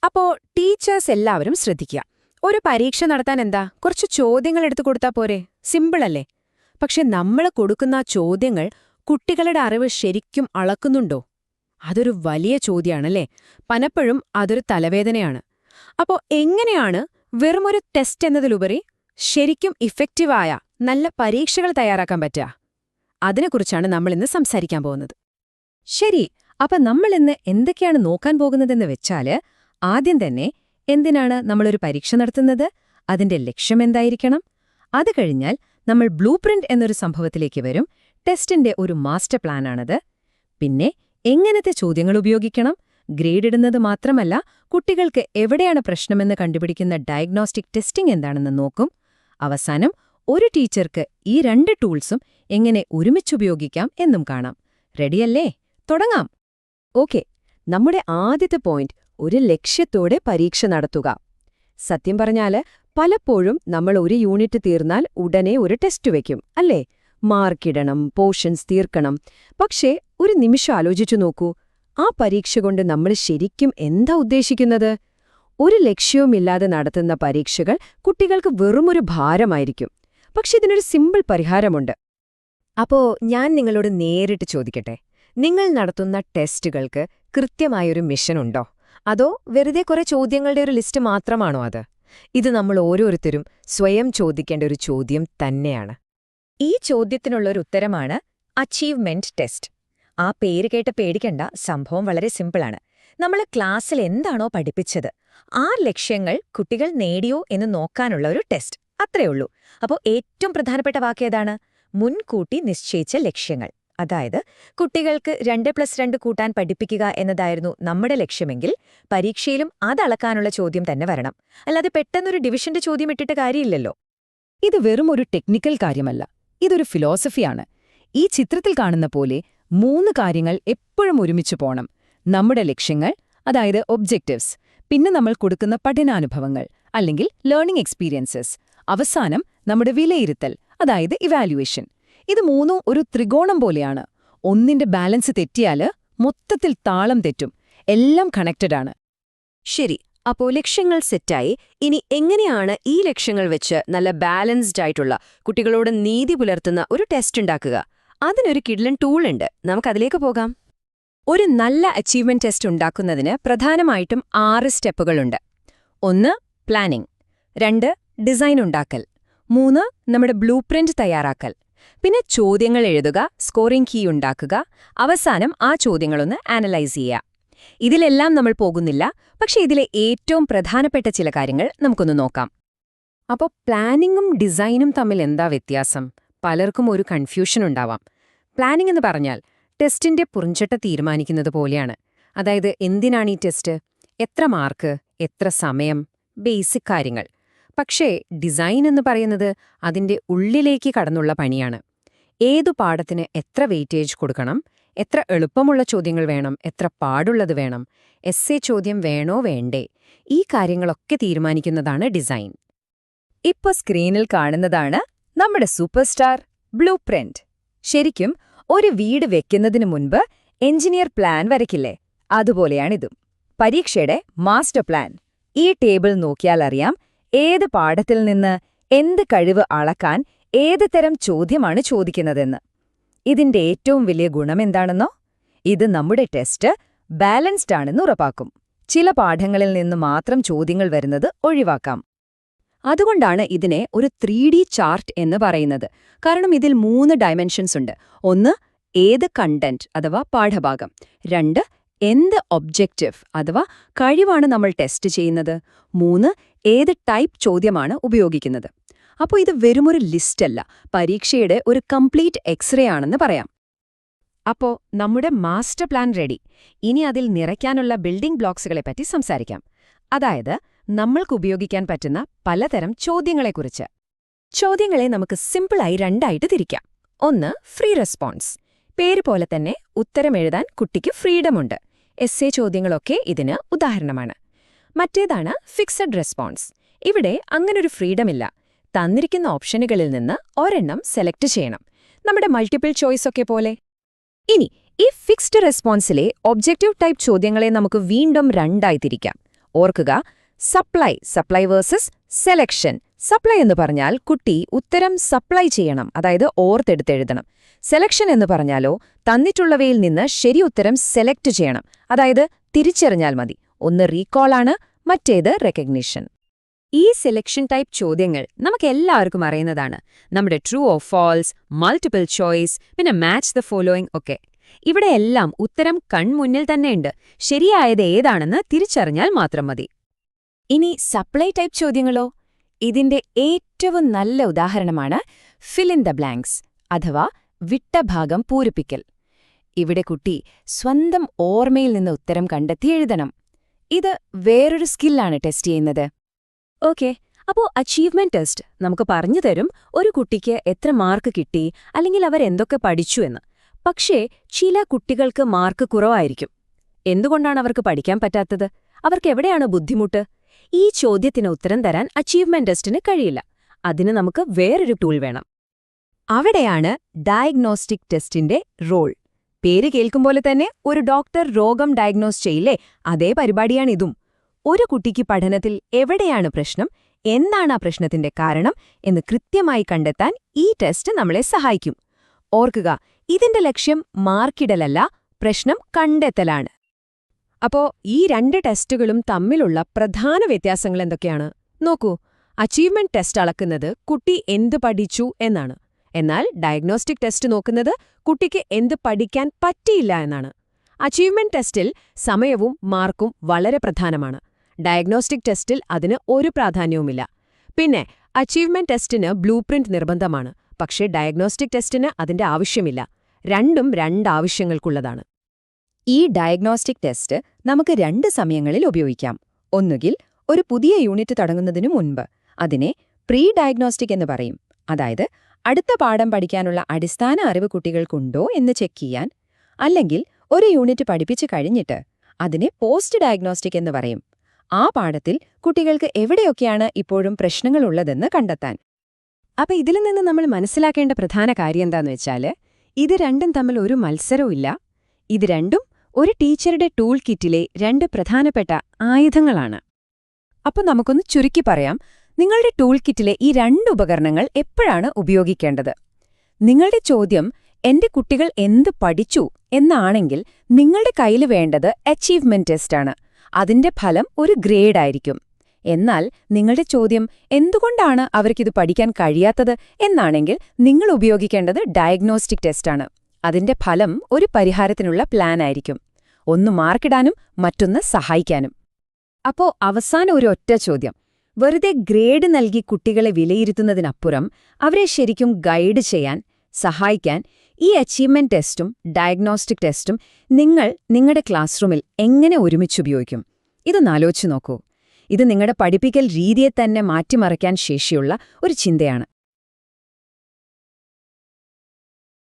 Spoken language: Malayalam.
അപ്പോ ടീച്ചേഴ്സ് എല്ലാവരും ശ്രദ്ധിക്കുക. ഒരു പരീക്ഷ നടത്താൻ എന്താ കുറച്ച് ചോദ്യങ്ങൾ എടുത്തു കൊടുത്താ പോരെ? സിമ്പിളല്ലേ? പക്ഷെ നമ്മൾ കൊടുക്കുന്ന ആ ചോദ്യങ്ങൾ കുട്ടികളുടെ അറിവ് ശരിക്കും അളക്കുന്നുണ്ടോ? അതൊരു വലിയ ചോദ്യമാണല്ലേ? പലപ്പോഴും അതൊരു തലവേദനയാണ്. അപ്പോ എങ്ങനെയാണ് വെറുമൊരു ടെസ്റ്റ് എന്നതിലുപരി ശരിക്കും ഇഫക്റ്റീവായ നല്ല പരീക്ഷകൾ തയ്യാറാക്കാൻ പറ്റുക? അതിനെക്കുറിച്ചാണ് നമ്മളിന്ന് സംസാരിക്കാൻ പോകുന്നത്. ശരി, അപ്പൊ നമ്മളിന്ന് എന്തൊക്കെയാണ് നോക്കാൻ പോകുന്നതെന്ന് വെച്ചാല്, ആദ്യം തന്നെ എന്തിനാണ് നമ്മളൊരു പരീക്ഷ നടത്തുന്നത്, അതിന്റെ ലക്ഷ്യമെന്തായിരിക്കണം, അത് കഴിഞ്ഞാൽ നമ്മൾ ബ്ലൂ പ്രിന്റ് എന്നൊരു സംഭവത്തിലേക്ക് വരും. ടെസ്റ്റിന്റെ ഒരു മാസ്റ്റർ പ്ലാനാണത്. പിന്നെ എങ്ങനത്തെ ചോദ്യങ്ങൾ ഉപയോഗിക്കണം, ഗ്രേഡ് ഇടുന്നത് മാത്രമല്ല, കുട്ടികൾക്ക് എവിടെയാണ് പ്രശ്നമെന്ന് കണ്ടുപിടിക്കുന്ന ഡയഗ്നോസ്റ്റിക് ടെസ്റ്റിംഗ് എന്താണെന്ന് നോക്കും. അവസാനം ഒരു ടീച്ചർക്ക് ഈ രണ്ട് ടൂൾസും എങ്ങനെ ഒരുമിച്ചുപയോഗിക്കാം എന്നും കാണാം. റെഡിയല്ലേ? തുടങ്ങാം. ഓക്കെ, നമ്മുടെ ആദ്യത്തെ പോയിന്റ് ഒരു ലക്ഷ്യത്തോടെ പരീക്ഷ നടത്തുക. സത്യം പറഞ്ഞാല് പലപ്പോഴും നമ്മൾ ഒരു യൂണിറ്റ് തീർന്നാൽ ഉടനെ ഒരു ടെസ്റ്റ് വയ്ക്കും, അല്ലേ? മാർക്കിടണം, പോർഷൻസ് തീർക്കണം. പക്ഷേ ഒരു നിമിഷം ആലോചിച്ചു നോക്കൂ, ആ പരീക്ഷ കൊണ്ട് നമ്മൾ ശരിക്കും എന്താ ഉദ്ദേശിക്കുന്നത്? ഒരു ലക്ഷ്യവുമില്ലാതെ നടത്തുന്ന പരീക്ഷകൾ കുട്ടികൾക്ക് വെറുമൊരു ഭാരമായിരിക്കും. പക്ഷെ ഇതിനൊരു സിമ്പിൾ പരിഹാരമുണ്ട്. അപ്പോ ഞാൻ നിങ്ങളോട് നേരിട്ട് ചോദിക്കട്ടെ, നിങ്ങൾ നടത്തുന്ന ടെസ്റ്റുകൾക്ക് കൃത്യമായൊരു മിഷനുണ്ടോ? അതോ വെറുതെ കുറെ ചോദ്യങ്ങളുടെ ഒരു ലിസ്റ്റ് മാത്രമാണോ അത്? ഇത് നമ്മൾ ഓരോരുത്തരും സ്വയം ചോദിക്കേണ്ട ഒരു ചോദ്യം തന്നെയാണ്. ഈ ചോദ്യത്തിനുള്ളൊരു ഉത്തരമാണ് അച്ചീവ്മെന്റ് ടെസ്റ്റ്. ആ പേര് കേട്ട് പേടിക്കണ്ട, സംഭവം വളരെ സിമ്പിളാണ്. നമ്മൾ ക്ലാസ്സിൽ എന്താണോ പഠിപ്പിച്ചത്, ആ ലക്ഷ്യങ്ങൾ കുട്ടികൾ നേടിയോ എന്ന് നോക്കാനുള്ള ഒരു ടെസ്റ്റ്. അത്രയുള്ളൂ. അപ്പോൾ ഏറ്റവും പ്രധാനപ്പെട്ട വാക്കേതാണ്? മുൻകൂട്ടി നിശ്ചയിച്ച ലക്ഷ്യങ്ങൾ. അതായത് കുട്ടികൾക്ക് 2+2 കൂട്ടാൻ പഠിപ്പിക്കുക എന്നതായിരുന്നു നമ്മുടെ ലക്ഷ്യമെങ്കിൽ പരീക്ഷയിലും അതളക്കാനുള്ള ചോദ്യം തന്നെ വരണം. അല്ലാതെ പെട്ടെന്നൊരു ഡിവിഷന്റെ ചോദ്യം ഇട്ടിട്ട് കാര്യമില്ലല്ലോ. ഇത് വെറും ഒരു ടെക്നിക്കൽ കാര്യമല്ല, ഇതൊരു ഫിലോസഫിയാണ്. ഈ ചിത്രത്തിൽ കാണുന്ന പോലെ 3 കാര്യങ്ങൾ എപ്പോഴും ഒരുമിച്ച് പോണം. നമ്മുടെ ലക്ഷ്യങ്ങൾ, അതായത് ഒബ്ജക്റ്റീവ്സ്, പിന്നെ നമ്മൾ കൊടുക്കുന്ന പഠനാനുഭവങ്ങൾ അല്ലെങ്കിൽ ലേണിംഗ് എക്സ്പീരിയൻസസ്, അവസാനം നമ്മുടെ വിലയിരുത്തൽ, അതായത് ഇവാലുവേഷൻ. ഇത് മൂന്നും ഒരു ത്രികോണം പോലെയാണ്. ഒന്നിന്റെ ബാലൻസ് തെറ്റിയാല് മൊത്തത്തിൽ താളം തെറ്റും. എല്ലാം കണക്റ്റഡാണ്. ശരി, അപ്പോ ലക്ഷ്യങ്ങൾ സെറ്റായി. ഇനി എങ്ങനെയാണ് ഈ ലക്ഷ്യങ്ങൾ വെച്ച് നല്ല ബാലൻസ്ഡ് ആയിട്ടുള്ള, കുട്ടികളോട് നീതി പുലർത്തുന്ന ഒരു ടെസ്റ്റ് ഉണ്ടാക്കുക? അതിനൊരു കിഡ്ലൻ ടൂൾ ഉണ്ട്. നമുക്കതിലേക്ക് പോകാം. ഒരു നല്ല അച്ചീവ്മെന്റ് ടെസ്റ്റ് ഉണ്ടാക്കുന്നതിന് പ്രധാനമായിട്ടും 6 സ്റ്റെപ്പുകളുണ്ട്. 1. പ്ലാനിംഗ്. 2. ഡിസൈൻ ഉണ്ടാക്കൽ. 3. നമ്മുടെ ബ്ലൂ പ്രിന്റ് തയ്യാറാക്കൽ. പിന്നെ ചോദ്യങ്ങൾ എഴുതുക, സ്കോറിംഗ് കീ ഉണ്ടാക്കുക, അവസാനം ആ ചോദ്യങ്ങളൊന്ന് ആനലൈസ് ചെയ്യുക. ഇതിലെല്ലാം നമ്മൾ പോകുന്നില്ല, പക്ഷെ ഇതിലെ ഏറ്റവും പ്രധാനപ്പെട്ട ചില കാര്യങ്ങൾ നമുക്കൊന്ന് നോക്കാം. അപ്പോൾ പ്ലാനിങ്ങും ഡിസൈനും തമ്മിൽ എന്താ വ്യത്യാസം? പലർക്കും ഒരു കൺഫ്യൂഷൻ ഉണ്ടാവാം. പ്ലാനിംഗ് എന്ന് പറഞ്ഞാൽ ടെസ്റ്റിന്റെ പുറംചട്ട തീരുമാനിക്കുന്നത് പോലെയാണ്. അതായത് എന്തിനാണ് ഈ ടെസ്റ്റ്, എത്ര മാർക്ക്, എത്ര സമയം, ബേസിക് കാര്യങ്ങൾ. പക്ഷേ ഡിസൈൻ എന്ന് പറയുന്നത് അതിന്റെ ഉള്ളിലേക്ക് കടന്നുള്ള പണിയാണ്. ഏതു പാഠത്തിന് എത്ര വെയിറ്റേജ് കൊടുക്കണം, എത്ര എളുപ്പമുള്ള ചോദ്യങ്ങൾ വേണം, എത്ര പാടുള്ളത് വേണം, എസ്സേ ചോദ്യം വേണോ വേണ്ടേ, ഈ കാര്യങ്ങളൊക്കെ തീരുമാനിക്കുന്നതാണ് ഡിസൈൻ. ഇപ്പൊ സ്ക്രീനിൽ കാണുന്നതാണ് നമ്മുടെ സൂപ്പർ സ്റ്റാർ ബ്ലൂ പ്രിന്റ്. ശരിക്കും ഒരു വീട് വെക്കുന്നതിനു മുൻപ് എഞ്ചിനീയർ പ്ലാൻ വരയ്ക്കില്ലേ, അതുപോലെയാണിതും. പരീക്ഷയുടെ മാസ്റ്റർ പ്ലാൻ. ഈ ടേബിൾ നോക്കിയാൽ അറിയാം ഏത് പാഠത്തിൽ നിന്ന് എന്ത് കഴിവ് അളക്കാൻ ഏത് തരം ചോദ്യമാണ് ചോദിക്കുന്നതെന്ന്. ഇതിന്റെ ഏറ്റവും വലിയ ഗുണമെന്താണെന്നോ? ഇത് നമ്മുടെ ടെസ്റ്റ് ബാലൻസ്ഡ് ആണെന്ന് ഉറപ്പാക്കും. ചില പാഠങ്ങളിൽ നിന്ന് മാത്രം ചോദ്യങ്ങൾ വരുന്നത് ഒഴിവാക്കാം. അതുകൊണ്ടാണ് ഇതിനെ ഒരു 3D ചാർട്ട് എന്ന് പറയുന്നത്. കാരണം ഇതിൽ 3 ഡയമെൻഷൻസ് ഉണ്ട്. 1. ഏത് കണ്ടന്റ് അഥവാ പാഠഭാഗം. 2. എന്ത് ഒബ്ജക്റ്റീവ് അഥവാ കഴിവാണ് നമ്മൾ ടെസ്റ്റ് ചെയ്യുന്നത്. 3. ഏത് ടൈപ്പ് ചോദ്യമാണ് ഉപയോഗിക്കുന്നത്. അപ്പോൾ ഇത് വെറുമൊരു ലിസ്റ്റല്ല, പരീക്ഷയുടെ ഒരു കംപ്ലീറ്റ് എക്സ്റേ ആണെന്ന് പറയാം. അപ്പോ നമ്മുടെ മാസ്റ്റർ പ്ലാൻ റെഡി. ഇനി അതിൽ നിറയ്ക്കാനുള്ള ബിൽഡിംഗ് ബ്ലോക്സുകളെപ്പറ്റി സംസാരിക്കാം. അതായത് നമ്മൾക്ക് ഉപയോഗിക്കാൻ പറ്റുന്ന പലതരം ചോദ്യങ്ങളെക്കുറിച്ച്. ചോദ്യങ്ങളെ നമുക്ക് സിമ്പിളായി 2 ആയിട്ട് തിരിക്കാം. 1. Free response. പേര് പോലെ തന്നെ ഉത്തരമെഴുതാൻ കുട്ടിക്ക് ഫ്രീഡമുണ്ട്. എസ്സേ ചോദ്യങ്ങളൊക്കെ ഇതിന് ഉദാഹരണമാണ്. മറ്റേതാണ് ഫിക്സഡ് റെസ്പോൺസ്. ഇവിടെ അങ്ങനൊരു ഫ്രീഡമില്ല. തന്നിരിക്കുന്ന ഓപ്ഷനുകളിൽ നിന്ന് ഒരെണ്ണം സെലക്ട് ചെയ്യണം. നമ്മുടെ മൾട്ടിപ്പിൾ ചോയ്സ് ഒക്കെ പോലെ. ഇനി ഈ ഫിക്സ്ഡ് റെസ്പോൺസിലെ ഒബ്ജക്റ്റീവ് ടൈപ്പ് ചോദ്യങ്ങളെ നമുക്ക് വീണ്ടും 2 ആയി തിരിക്കാം. ഓർക്കുക, സപ്ലൈ വേഴ്സസ് സെലക്ഷൻ. സപ്ലൈ എന്ന് പറഞ്ഞാൽ കുട്ടി ഉത്തരം സപ്ലൈ ചെയ്യണം, അതായത് ഓർത്തെടുത്തെഴുതണം. സെലക്ഷൻ എന്ന് പറഞ്ഞാലോ തന്നിട്ടുള്ളവയിൽ നിന്ന് ശരി ഉത്തരം സെലക്ട് ചെയ്യണം, അതായത് തിരിച്ചറിഞ്ഞാൽ മതി. ഒന്ന് റീകോളാണ്, മറ്റേത് റെക്കഗ്നിഷൻ. ഈ സെലക്ഷൻ ടൈപ്പ് ചോദ്യങ്ങൾ നമുക്കെല്ലാവർക്കും അറിയുന്നതാണ്. നമ്മുടെ true or false, multiple choice, പിന്നെ മാച്ച് ദ ഫോളോയിങ് ഒക്കെ. ഇവിടെയെല്ലാം ഉത്തരം കൺമുന്നിൽ തന്നെയുണ്ട്. ശരിയായത് ഏതാണെന്ന് തിരിച്ചറിഞ്ഞാൽ മാത്രം മതി. ഇനി സപ്ലൈ ടൈപ്പ് ചോദ്യങ്ങളോ? ഇതിന്റെ ഏറ്റവും നല്ല ഉദാഹരണമാണ് ഫിൽ ഇൻ ദ ബ്ലാങ്ക്സ് അഥവാ വിട്ട ഭാഗം പൂരിപ്പിക്കൽ. ഇവിടെ കുട്ടി സ്വന്തം ഓർമ്മയിൽ നിന്ന് ഉത്തരം കണ്ടെത്തി എഴുതണം. ഇത് വേറൊരു സ്കില്ലാണ് ടെസ്റ്റ് ചെയ്യുന്നത്. ഓക്കെ, അപ്പോൾ അച്ചീവ്മെന്റ് ടെസ്റ്റ് നമുക്ക് പറഞ്ഞു തരും ഒരു കുട്ടിക്ക് എത്ര മാർക്ക് കിട്ടി, അല്ലെങ്കിൽ അവരെന്തൊക്കെ പഠിച്ചു എന്ന്. പക്ഷേ ചില കുട്ടികൾക്ക് മാർക്ക് കുറവായിരിക്കും. എന്തുകൊണ്ടാണ് അവർക്ക് പഠിക്കാൻ പറ്റാത്തത്? അവർക്കെവിടെയാണ് ബുദ്ധിമുട്ട്? ഈ ചോദ്യത്തിന് ഉത്തരം തരാൻ അച്ചീവ്മെന്റ് ടെസ്റ്റിന് കഴിയില്ല. അതിന് നമുക്ക് വേറൊരു ടൂൾ വേണം. അവിടെയാണ് ഡയഗ്നോസ്റ്റിക് ടെസ്റ്റിന്റെ റോൾ. പേര് കേൾക്കുമ്പോലെ തന്നെ ഒരു ഡോക്ടർ രോഗം ഡയഗ്നോസ് ചെയ്യില്ലേ, അതേ പരിപാടിയാണിതും. ഒരു കുട്ടിക്ക് പഠനത്തിൽ എവിടെയാണ് പ്രശ്നം, എന്താണ് ആ പ്രശ്നത്തിന്റെ കാരണം എന്ന് കൃത്യമായി കണ്ടെത്താൻ ഈ ടെസ്റ്റ് നമ്മളെ സഹായിക്കും. ഓർക്കുക, ഇതിന്റെ ലക്ഷ്യം മാർക്കിടലല്ല, പ്രശ്നം കണ്ടെത്തലാണ്. അപ്പോ ഈ രണ്ട് ടെസ്റ്റുകളും തമ്മിലുള്ള പ്രധാന വ്യത്യാസങ്ങൾ എന്തൊക്കെയാണ്? നോക്കൂ, അച്ചീവ്മെന്റ് ടെസ്റ്റ് അളക്കുന്നത് കുട്ടി എന്ത് പഠിച്ചു എന്നാണ്. എന്നാൽ ഡയഗ്നോസ്റ്റിക് ടെസ്റ്റ് നോക്കുന്നത് കുട്ടിക്ക് എന്ത് പഠിക്കാൻ പറ്റിയില്ല എന്നാണ്. അച്ചീവ്മെന്റ് ടെസ്റ്റിൽ സമയവും മാർക്കും വളരെ പ്രധാനമാണ്. ഡയഗ്നോസ്റ്റിക് ടെസ്റ്റിൽ അതിന് ഒരു പ്രാധാന്യവുമില്ല. പിന്നെ അച്ചീവ്മെന്റ് ടെസ്റ്റിന് ബ്ലൂപ്രിന്റ് നിർബന്ധമാണ്, പക്ഷേ ഡയഗ്നോസ്റ്റിക് ടെസ്റ്റിന് അതിന്റെ ആവശ്യമില്ല. രണ്ടും രണ്ടാവശ്യങ്ങൾക്കുള്ളതാണ്. ഈ ഡയഗ്നോസ്റ്റിക് ടെസ്റ്റ് നമുക്ക് 2 സമയങ്ങളിൽ ഉപയോഗിക്കാം. ഒന്നുകിൽ ഒരു പുതിയ യൂണിറ്റ് തുടങ്ങുന്നതിനു മുൻപ്, അതിനെ പ്രീ ഡയഗ്നോസ്റ്റിക് എന്ന് പറയും. അതായത് അടുത്ത പാഠം പഠിക്കാനുള്ള അടിസ്ഥാന അറിവ് കുട്ടികൾക്കുണ്ടോ എന്ന് ചെക്ക് ചെയ്യാൻ. അല്ലെങ്കിൽ ഒരു യൂണിറ്റ് പഠിപ്പിച്ചു കഴിഞ്ഞിട്ട് അതിനെ പോസ്റ്റ് ഡയഗ്നോസ്റ്റിക് എന്ന് പറയും. ആ പാഠത്തിൽ കുട്ടികൾക്ക് എവിടെയൊക്കെയാണ് ഇപ്പോഴും പ്രശ്നങ്ങളുള്ളതെന്ന് കണ്ടെത്താൻ. അപ്പൊ ഇതിൽ നിന്ന് നമ്മൾ മനസ്സിലാക്കേണ്ട പ്രധാന കാര്യം എന്താന്ന് വെച്ചാല്, ഇത് രണ്ടും തമ്മിൽ ഒരു മത്സരവുമില്ല. ഇത് രണ്ടും ഒരു ടീച്ചറുടെ ടൂൾ കിറ്റിലെ 2 പ്രധാനപ്പെട്ട ആയുധങ്ങളാണ്. അപ്പോൾ നമുക്കൊന്ന് ചുരുക്കി പറയാം, നിങ്ങളുടെ ടൂൾ കിറ്റിലെ ഈ 2 ഉപകരണങ്ങൾ എപ്പോഴാണ് ഉപയോഗിക്കേണ്ടത്? നിങ്ങളുടെ ചോദ്യം എന്റെ കുട്ടികൾ എന്ത് പഠിച്ചു എന്നാണെങ്കിൽ നിങ്ങളുടെ കയ്യിൽ വേണ്ടത് അച്ചീവ്മെന്റ് ടെസ്റ്റാണ്. അതിന്റെ ഫലം ഒരു ഗ്രേഡായിരിക്കും. എന്നാൽ നിങ്ങളുടെ ചോദ്യം എന്തുകൊണ്ടാണ് അവർക്കിത് പഠിക്കാൻ കഴിയാത്തത് എന്നാണെങ്കിൽ നിങ്ങൾ ഉപയോഗിക്കേണ്ടത് ഡയഗ്നോസ്റ്റിക് ടെസ്റ്റാണ്. അതിന്റെ ഫലം ഒരു പരിഹാരത്തിനുള്ള പ്ലാനായിരിക്കും. ഒന്ന് മാർക്കിടാനും മറ്റൊന്ന് സഹായിക്കാനും. അപ്പോ അവസാനം ഒരു ഒറ്റ ചോദ്യം. വെറുതെ ഗ്രേഡ് നൽകി കുട്ടികളെ വിലയിരുത്തുന്നതിനപ്പുറം അവരെ ശരിക്കും ഗൈഡ് ചെയ്യാൻ, സഹായിക്കാൻ ഈ അച്ചീവ്മെന്റ് ടെസ്റ്റും ഡയഗ്നോസ്റ്റിക് ടെസ്റ്റും നിങ്ങൾ നിങ്ങളുടെ ക്ലാസ് റൂമിൽ എങ്ങനെ ഒരുമിച്ചുപയോഗിക്കും? ഇതൊന്നാലോചിച്ചു നോക്കൂ. ഇത് നിങ്ങളുടെ പഠിപ്പിക്കൽ രീതിയെ തന്നെ മാറ്റിമറിക്കാൻ ശേഷിയുള്ള ഒരു ചിന്തയാണ്.